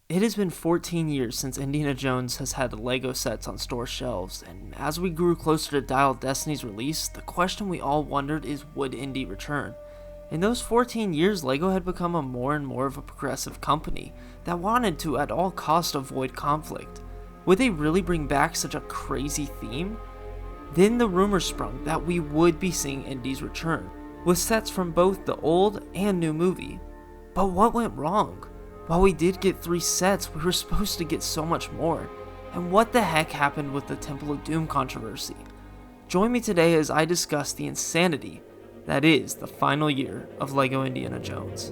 It has been 14 years since Indiana Jones has had LEGO sets on store shelves, and as we grew closer to Dial of Destiny's release, the question we all wondered is, would Indy return? In those 14 years, LEGO had become a more and more of a progressive company that wanted to at all costs avoid conflict. Would they really bring back such a crazy theme? Then the rumor sprung that we would be seeing Indy's return, with sets from both the old and new movie. But what went wrong? While we did get 3 sets, we were supposed to get so much more. And what the heck happened with the Temple of Doom controversy? Join me today as I discuss the insanity that is the final year of LEGO Indiana Jones.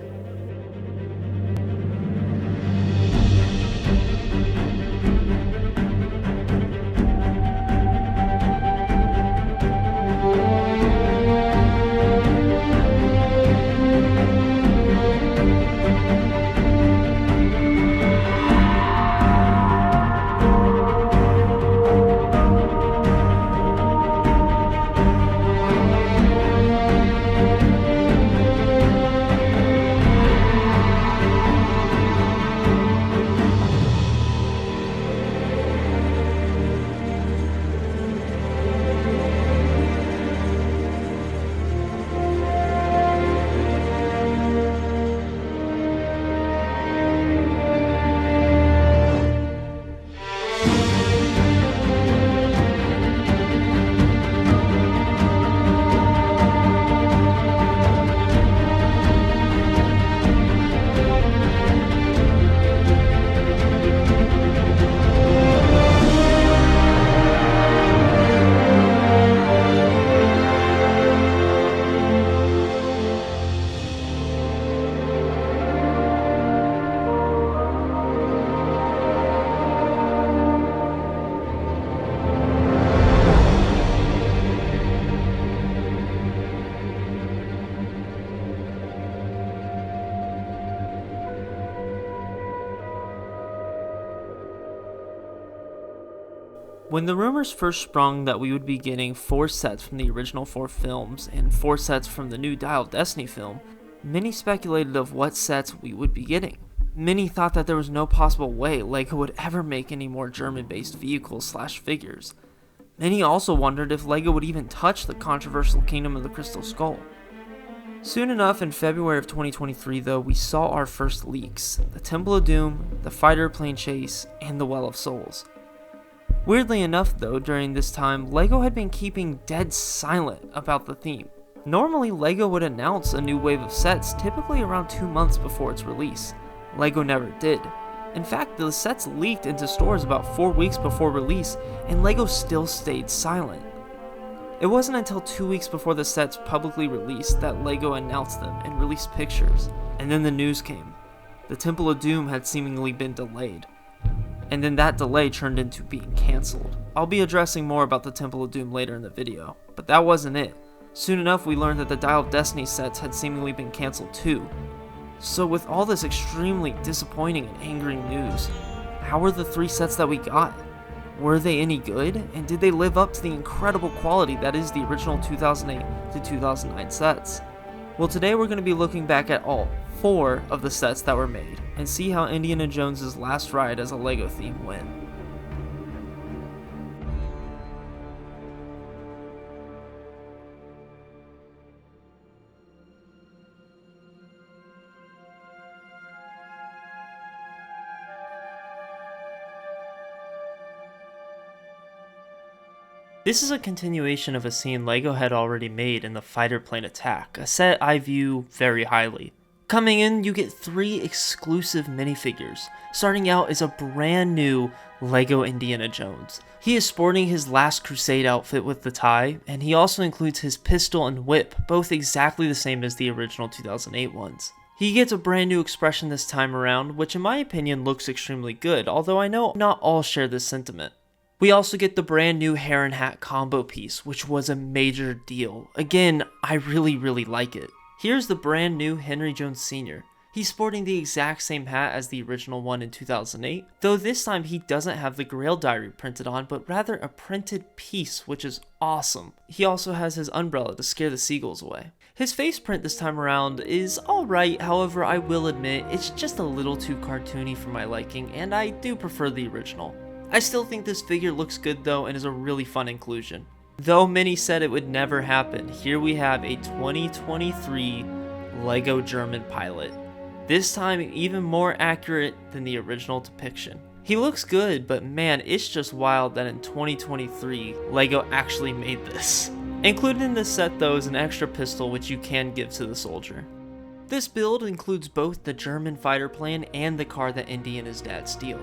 When the rumors first sprung that we would be getting 4 sets from the original 4 films and 4 sets from the new Dial of Destiny film, many speculated of what sets we would be getting. Many thought that there was no possible way LEGO would ever make any more German-based vehicles/figures. Many also wondered if LEGO would even touch the controversial Kingdom of the Crystal Skull. Soon enough, in February of 2023 though, we saw our first leaks: the Temple of Doom, the fighter plane chase, and the Well of Souls. Weirdly enough though, during this time, LEGO had been keeping dead silent about the theme. Normally, LEGO would announce a new wave of sets typically around 2 months before its release. LEGO never did. In fact, the sets leaked into stores about 4 weeks before release, and LEGO still stayed silent. It wasn't until 2 weeks before the sets publicly released that LEGO announced them and released pictures, and then the news came. The Temple of Doom had seemingly been delayed. And then that delay turned into being cancelled. I'll be addressing more about the Temple of Doom later in the video, but that wasn't it. Soon enough, we learned that the Dial of Destiny sets had seemingly been cancelled too. So with all this extremely disappointing and angry news, how were the 3 sets that we got? Were they any good? And did they live up to the incredible quality that is the original 2008 to 2009 sets? Well, today we're going to be looking back at all 4 of the sets that were made, and see how Indiana Jones' last ride as a LEGO theme went. This is a continuation of a scene LEGO had already made in the fighter plane attack, a set I view very highly. Coming in, you get 3 exclusive minifigures. Starting out is a brand new LEGO Indiana Jones. He is sporting his Last Crusade outfit with the tie, and he also includes his pistol and whip, both exactly the same as the original 2008 ones. He gets a brand new expression this time around, which in my opinion looks extremely good, although I know not all share this sentiment. We also get the brand new hair and hat combo piece, which was a major deal. Again, I really like it. Here's the brand new Henry Jones Sr. He's sporting the exact same hat as the original one in 2008, though this time he doesn't have the Grail Diary printed on, but rather a printed piece, which is awesome. He also has his umbrella to scare the seagulls away. His face print this time around is alright, however I will admit it's just a little too cartoony for my liking, and I do prefer the original. I still think this figure looks good though and is a really fun inclusion. Though many said it would never happen, here we have a 2023 LEGO German pilot. This time even more accurate than the original depiction. He looks good, but man, it's just wild that in 2023, LEGO actually made this. Included in this set though is an extra pistol which you can give to the soldier. This build includes both the German fighter plane and the car that Indy and his dad steal.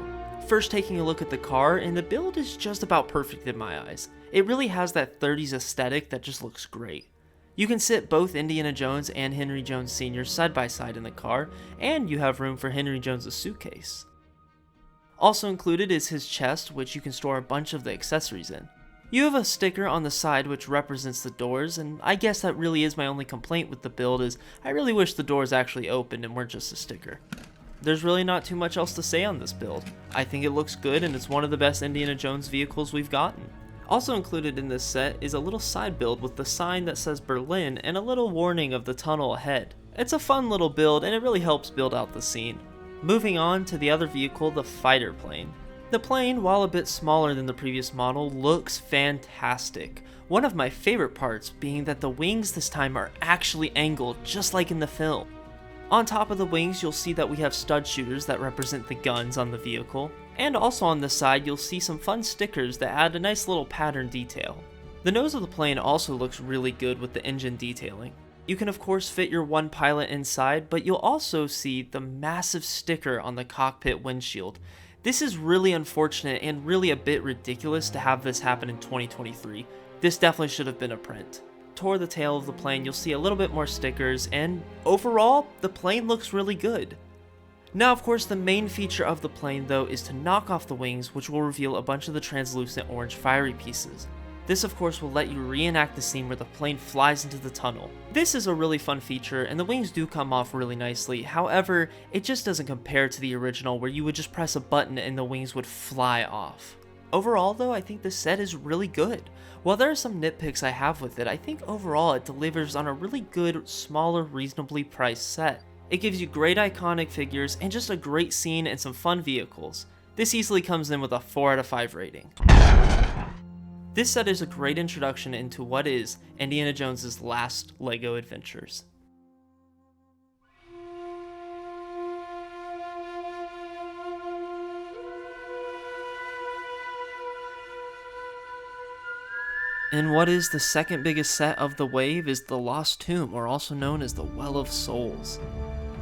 First taking a look at the car, and the build is just about perfect in my eyes. It really has that 30s aesthetic that just looks great. You can sit both Indiana Jones and Henry Jones Sr. side by side in the car, and you have room for Henry Jones' suitcase. Also included is his chest, which you can store a bunch of the accessories in. You have a sticker on the side which represents the doors, and I guess that really is my only complaint with the build is I really wish the doors actually opened and weren't just a sticker. There's really not too much else to say on this build. I think it looks good and it's one of the best Indiana Jones vehicles we've gotten. Also included in this set is a little side build with the sign that says Berlin and a little warning of the tunnel ahead. It's a fun little build and it really helps build out the scene. Moving on to the other vehicle, the fighter plane. The plane, while a bit smaller than the previous model, looks fantastic. One of my favorite parts being that the wings this time are actually angled just like in the film. On top of the wings you'll see that we have stud shooters that represent the guns on the vehicle, and also on the side you'll see some fun stickers that add a nice little pattern detail. The nose of the plane also looks really good with the engine detailing. You can of course fit your one pilot inside, but you'll also see the massive sticker on the cockpit windshield. This is really unfortunate and really a bit ridiculous to have this happen in 2023. This definitely should have been a print. Toward the tail of the plane you'll see a little bit more stickers, and overall the plane looks really good. Now of course the main feature of the plane though is to knock off the wings, which will reveal a bunch of the translucent orange fiery pieces. This of course will let you reenact the scene where the plane flies into the tunnel. This is a really fun feature and the wings do come off really nicely, however it just doesn't compare to the original where you would just press a button and the wings would fly off. Overall though, I think this set is really good. While there are some nitpicks I have with it, I think overall it delivers on a really good, smaller, reasonably priced set. It gives you great iconic figures and just a great scene and some fun vehicles. This easily comes in with a 4 out of 5 rating. This set is a great introduction into what is Indiana Jones' last LEGO adventures. And what is the second biggest set of the wave is the Lost Tomb, or also known as the Well of Souls.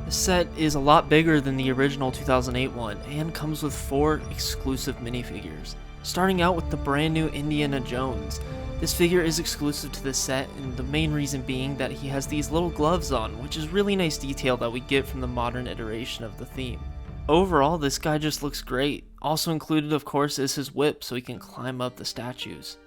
This set is a lot bigger than the original 2008 one and comes with 4 exclusive minifigures. Starting out with the brand new Indiana Jones. This figure is exclusive to this set, and the main reason being that he has these little gloves on, which is really nice detail that we get from the modern iteration of the theme. Overall, this guy just looks great. Also included of course is his whip so he can climb up the statues.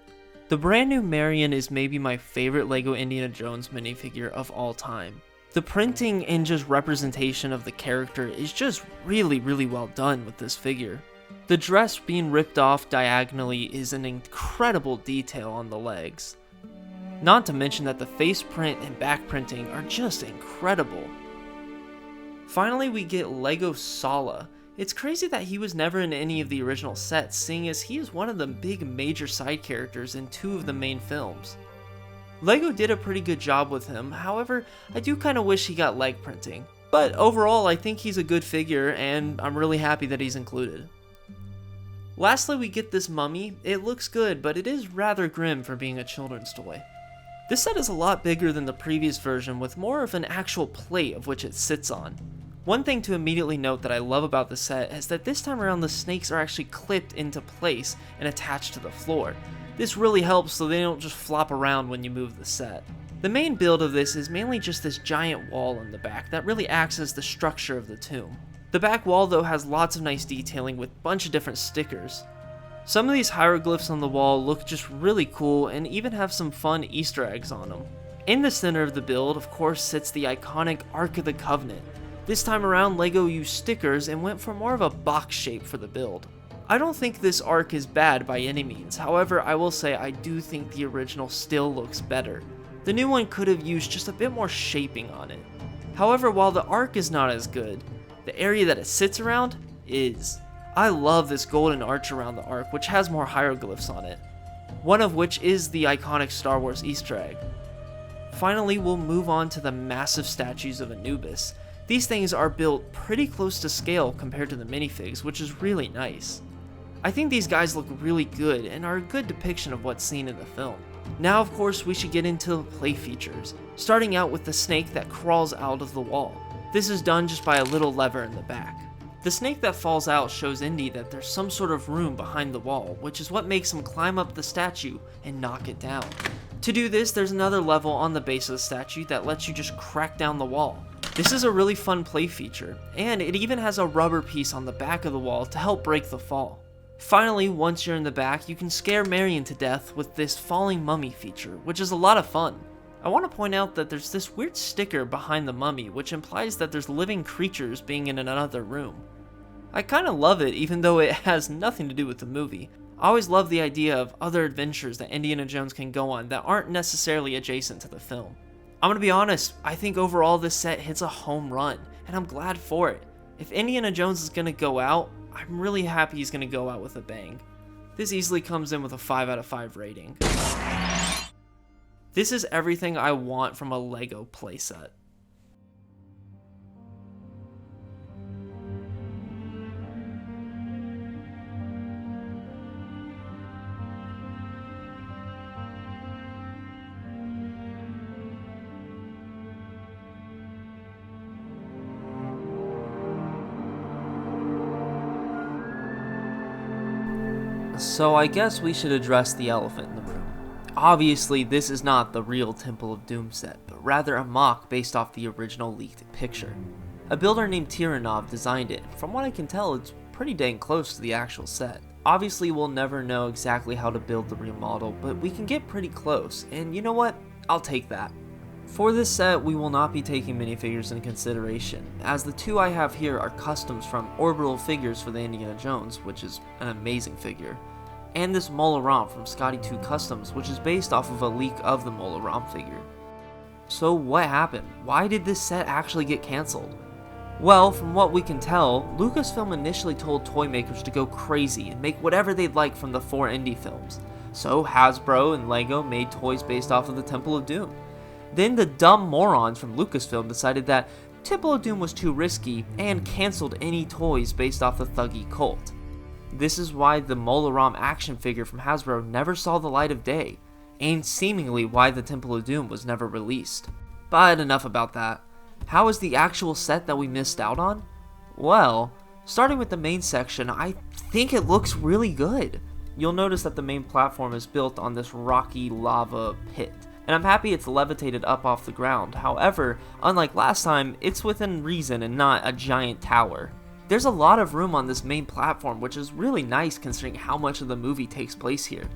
The brand new Marion is maybe my favorite LEGO Indiana Jones minifigure of all time. The printing and just representation of the character is just really well done with this figure. The dress being ripped off diagonally is an incredible detail on the legs. Not to mention that the face print and back printing are just incredible. Finally we get LEGO Sala. It's crazy that he was never in any of the original sets, seeing as he is one of the big major side characters in 2 of the main films. LEGO did a pretty good job with him, however I do kinda wish he got leg printing. But overall I think he's a good figure and I'm really happy that he's included. Lastly we get this mummy. It looks good, but it is rather grim for being a children's toy. This set is a lot bigger than the previous version with more of an actual plate of which it sits on. One thing to immediately note that I love about the set is that this time around the snakes are actually clipped into place and attached to the floor. This really helps so they don't just flop around when you move the set. The main build of this is mainly just this giant wall in the back that really acts as the structure of the tomb. The back wall though has lots of nice detailing with a bunch of different stickers. Some of these hieroglyphs on the wall look just really cool and even have some fun Easter eggs on them. In the center of the build of course sits the iconic Ark of the Covenant. This time around LEGO used stickers and went for more of a box shape for the build. I don't think this Ark is bad by any means, however I will say I do think the original still looks better. The new one could have used just a bit more shaping on it. However, while the arc is not as good, the area that it sits around is. I love this golden arch around the arc, which has more hieroglyphs on it, one of which is the iconic Star Wars Easter egg. Finally, we'll move on to the massive statues of Anubis. These things are built pretty close to scale compared to the minifigs, which is really nice. I think these guys look really good and are a good depiction of what's seen in the film. Now, of course, we should get into the play features, starting out with the snake that crawls out of the wall. This is done just by a little lever in the back. The snake that falls out shows Indy that there's some sort of room behind the wall, which is what makes him climb up the statue and knock it down. To do this, there's another level on the base of the statue that lets you just crack down the wall. This is a really fun play feature, and it even has a rubber piece on the back of the wall to help break the fall. Finally, once you're in the back, you can scare Marion to death with this falling mummy feature, which is a lot of fun. I want to point out that there's this weird sticker behind the mummy, which implies that there's living creatures being in another room. I kinda love it, even though it has nothing to do with the movie. I always love the idea of other adventures that Indiana Jones can go on that aren't necessarily adjacent to the film. I'm gonna be honest, I think overall this set hits a home run, and I'm glad for it. If Indiana Jones is gonna go out, I'm really happy he's gonna go out with a bang. This easily comes in with a 5 out of 5 rating. This is everything I want from a LEGO playset. So I guess we should address the elephant in the room. Obviously, this is not the real Temple of Doom set, but rather a mock based off the original leaked picture. A builder named Tiranov designed it, and from what I can tell, it's pretty dang close to the actual set. Obviously, we'll never know exactly how to build the real model, but we can get pretty close, and you know what? I'll take that. For this set, we will not be taking minifigures into consideration, as the two I have here are customs from Orbital Figures for the Indiana Jones, which is an amazing figure, and this Mola-Ram from Scotty 2 Customs, which is based off of a leak of the Mola-Ram figure. So what happened? Why did this set actually get cancelled? Well, from what we can tell, Lucasfilm initially told toy makers to go crazy and make whatever they'd like from the 4 indie films. So Hasbro and LEGO made toys based off of the Temple of Doom. Then the dumb morons from Lucasfilm decided that Temple of Doom was too risky and cancelled any toys based off the Thuggy cult. This is why the Mola-Ram action figure from Hasbro never saw the light of day, and seemingly why the Temple of Doom was never released. But enough about that. How is the actual set that we missed out on? Well, starting with the main section, I think it looks really good. You'll notice that the main platform is built on this rocky lava pit, and I'm happy it's levitated up off the ground. However, unlike last time, it's within reason and not a giant tower. There's a lot of room on this main platform, which is really nice considering how much of the movie takes place here.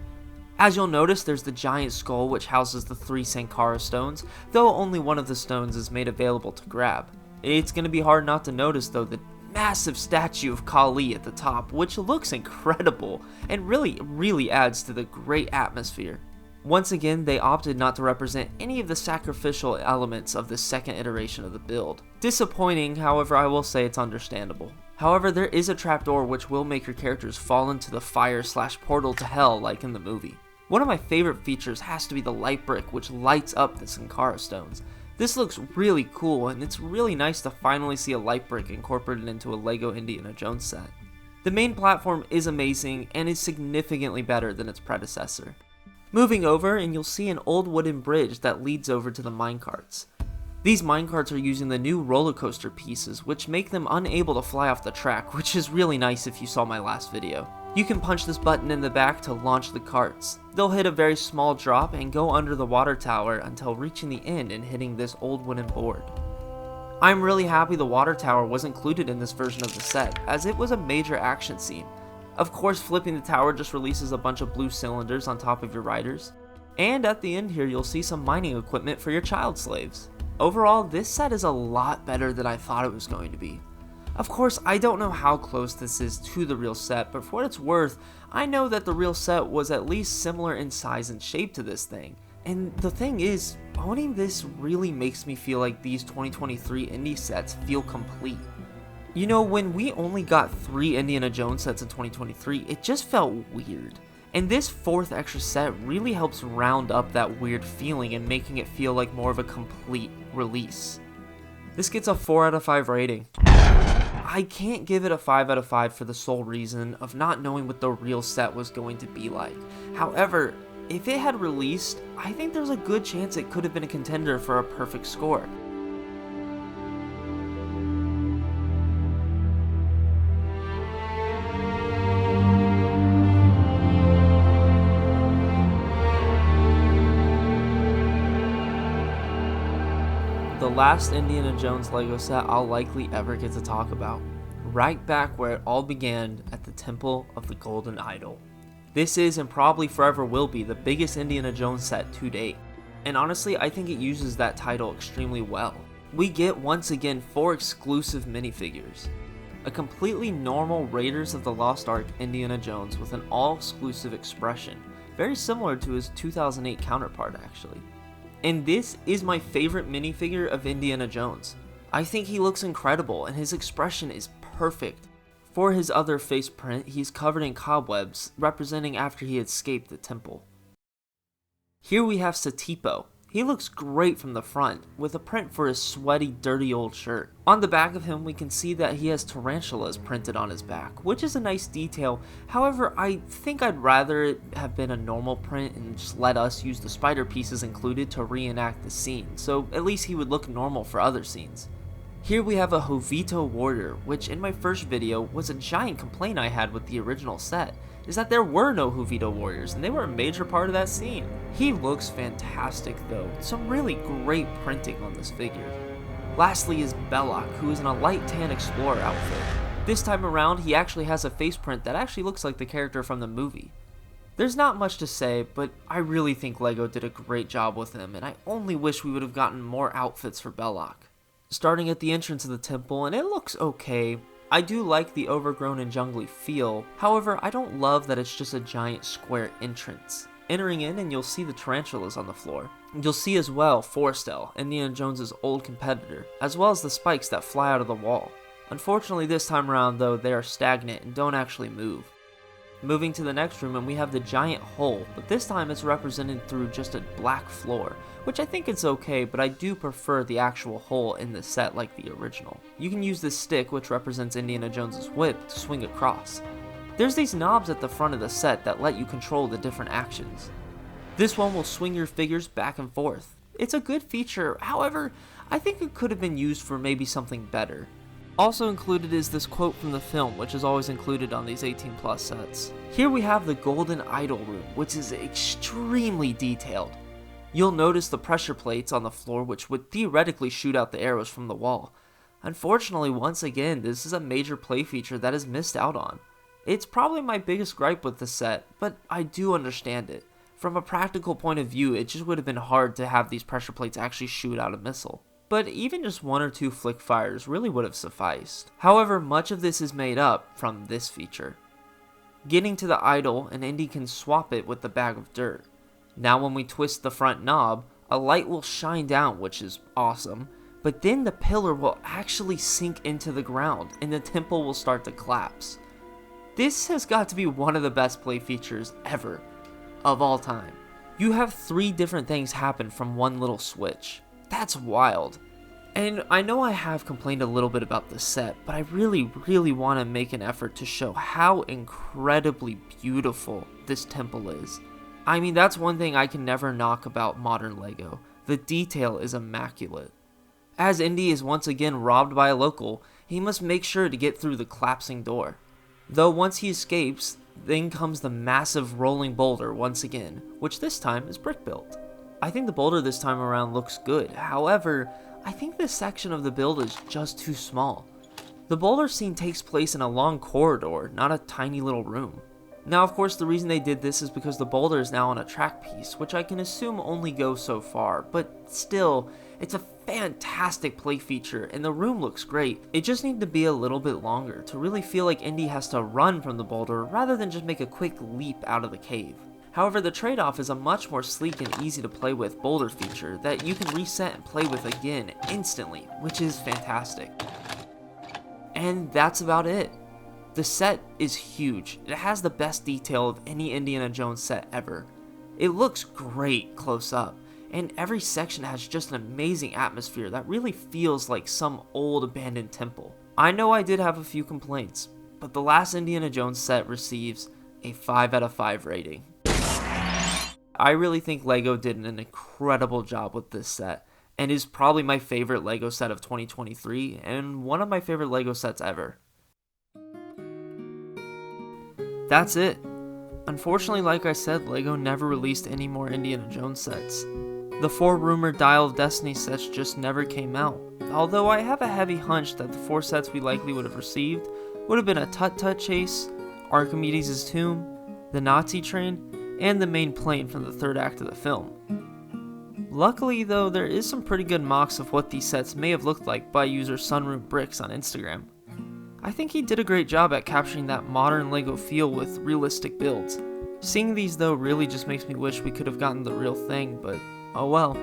As you'll notice, there's the giant skull which houses the 3 Sankara stones, though only one of the stones is made available to grab. It's going to be hard not to notice though the massive statue of Kali at the top, which looks incredible and really adds to the great atmosphere. Once again, they opted not to represent any of the sacrificial elements of the second iteration of the build. Disappointing, however, I will say it's understandable. However, there is a trapdoor which will make your characters fall into the fire/portal to hell like in the movie. One of my favorite features has to be the light brick which lights up the Sankara stones. This looks really cool, and it's really nice to finally see a light brick incorporated into a LEGO Indiana Jones set. The main platform is amazing and is significantly better than its predecessor. Moving over, and you'll see an old wooden bridge that leads over to the minecarts. These minecarts are using the new roller coaster pieces, which make them unable to fly off the track, which is really nice if you saw my last video. You can punch this button in the back to launch the carts. They'll hit a very small drop and go under the water tower until reaching the end and hitting this old wooden board. I'm really happy the water tower was included in this version of the set, as it was a major action scene. Of course, flipping the tower just releases a bunch of blue cylinders on top of your riders. And at the end here, you'll see some mining equipment for your child slaves. Overall, this set is a lot better than I thought it was going to be. Of course, I don't know how close this is to the real set, but for what it's worth, I know that the real set was at least similar in size and shape to this thing, And the thing is, owning this really makes me feel like these 2023 indie sets feel complete. You know, when we only got 3 Indiana Jones sets in 2023, it just felt weird. And this 4th extra set really helps round up that weird feeling and making it feel like more of a complete release. This gets a 4 out of 5 rating. I can't give it a 5 out of 5 for the sole reason of not knowing what the real set was going to be like. However, if it had released, I think there's a good chance it could have been a contender for a perfect score. The last Indiana Jones LEGO set I'll likely ever get to talk about. Right back where it all began at the Temple of the Golden Idol. This is and probably forever will be the biggest Indiana Jones set to date. And honestly, I think it uses that title extremely well. We get once again 4 exclusive minifigures. A completely normal Raiders of the Lost Ark Indiana Jones with an all-exclusive expression, very similar to his 2008 counterpart actually. And this is my favorite minifigure of Indiana Jones. I think he looks incredible and his expression is perfect. For his other face print, he's covered in cobwebs, representing after he escaped the temple. Here we have Satipo. He looks great from the front, with a print for his sweaty, dirty old shirt. On the back of him, we can see that he has tarantulas printed on his back, which is a nice detail. However, I think I'd rather it have been a normal print and just let us use the spider pieces included to reenact the scene, so at least he would look normal for other scenes. Here we have a Jovito warrior, which in my first video was a giant complaint I had with the original set, is that there were no Jovito warriors and they were a major part of that scene. He looks fantastic though, some really great printing on this figure. Lastly is Belloc, who is in a light tan explorer outfit. This time around he actually has a face print that actually looks like the character from the movie. There's not much to say, but I really think LEGO did a great job with him and I only wish we would have gotten more outfits for Belloc. Starting at the entrance of the temple, and it looks okay. I do like the overgrown and jungly feel, however I don't love that it's just a giant square entrance. Entering in and you'll see the tarantulas on the floor. You'll see as well Forrestal, Indiana Jones' old competitor, as well as the spikes that fly out of the wall. Unfortunately this time around though, they are stagnant and don't actually move. Moving to the next room and we have the giant hole, but this time it's represented through just a black floor, which I think it's okay, but I do prefer the actual hole in the set like the original. You can use this stick, which represents Indiana Jones' whip, to swing across. There's these knobs at the front of the set that let you control the different actions. This one will swing your figures back and forth. It's a good feature, however, I think it could have been used for maybe something better. Also included is this quote from the film, which is always included on these 18+ sets. Here we have the Golden Idol room, which is extremely detailed. You'll notice the pressure plates on the floor, which would theoretically shoot out the arrows from the wall. Unfortunately, once again, this is a major play feature that is missed out on. It's probably my biggest gripe with the set, but I do understand it. From a practical point of view, it just would have been hard to have these pressure plates actually shoot out a missile. But even just 1 or 2 flick fires really would have sufficed. However, much of this is made up from this feature. Getting to the idol, an Indy can swap it with the bag of dirt. Now when we twist the front knob, a light will shine down, which is awesome, but then the pillar will actually sink into the ground and the temple will start to collapse. This has got to be one of the best play features ever, of all time. You have 3 different things happen from one little switch. That's wild. And I know I have complained a little bit about the set, but I really want to make an effort to show how incredibly beautiful this temple is. I mean, that's one thing I can never knock about modern LEGO. The detail is immaculate. As Indy is once again robbed by a local, he must make sure to get through the collapsing door. Though once he escapes, then comes the massive rolling boulder once again, which this time is brick built. I think the boulder this time around looks good, however, I think this section of the build is just too small. The boulder scene takes place in a long corridor, not a tiny little room. Now of course the reason they did this is because the boulder is now on a track piece, which I can assume only goes so far, but still, it's a fantastic play feature and the room looks great. It just needed to be a little bit longer to really feel like Indy has to run from the boulder rather than just make a quick leap out of the cave. However, the trade-off is a much more sleek and easy to play with boulder feature that you can reset and play with again instantly, which is fantastic. And that's about it. The set is huge. It has the best detail of any Indiana Jones set ever. It looks great close up, and every section has just an amazing atmosphere that really feels like some old abandoned temple. I know I did have a few complaints, but the last Indiana Jones set receives a 5 out of 5 rating. I really think LEGO did an incredible job with this set, and is probably my favorite LEGO set of 2023, and one of my favorite LEGO sets ever. That's it. Unfortunately, like I said, LEGO never released any more Indiana Jones sets. The 4 rumored Dial of Destiny sets just never came out, although I have a heavy hunch that the 4 sets we likely would have received would have been a Tut-Tut Chase, Archimedes' Tomb, the Nazi Train, and the main plane from the 3rd act of the film. Luckily though, there is some pretty good mocks of what these sets may have looked like by user Sunroom Bricks on Instagram. I think he did a great job at capturing that modern LEGO feel with realistic builds. Seeing these though really just makes me wish we could have gotten the real thing, but oh well.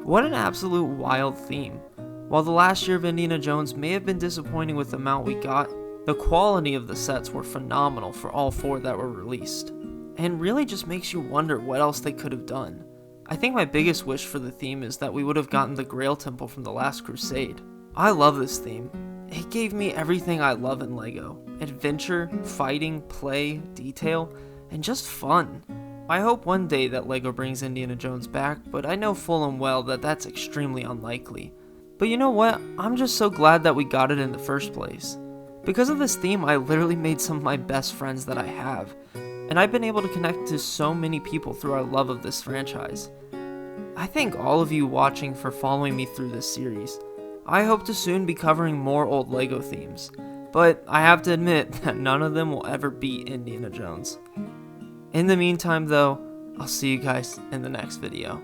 What an absolute wild theme. While the last year of Indiana Jones may have been disappointing with the amount we got, the quality of the sets were phenomenal for all 4 that were released, and really just makes you wonder what else they could have done. I think my biggest wish for the theme is that we would have gotten the Grail Temple from The Last Crusade. I love this theme. It gave me everything I love in LEGO: adventure, fighting, play, detail, and just fun. I hope one day that LEGO brings Indiana Jones back, but I know full and well that that's extremely unlikely. But you know what? I'm just so glad that we got it in the first place. Because of this theme, I literally made some of my best friends that I have, and I've been able to connect to so many people through our love of this franchise. I thank all of you watching for following me through this series. I hope to soon be covering more old LEGO themes, but I have to admit that none of them will ever beat Indiana Jones. In the meantime though, I'll see you guys in the next video.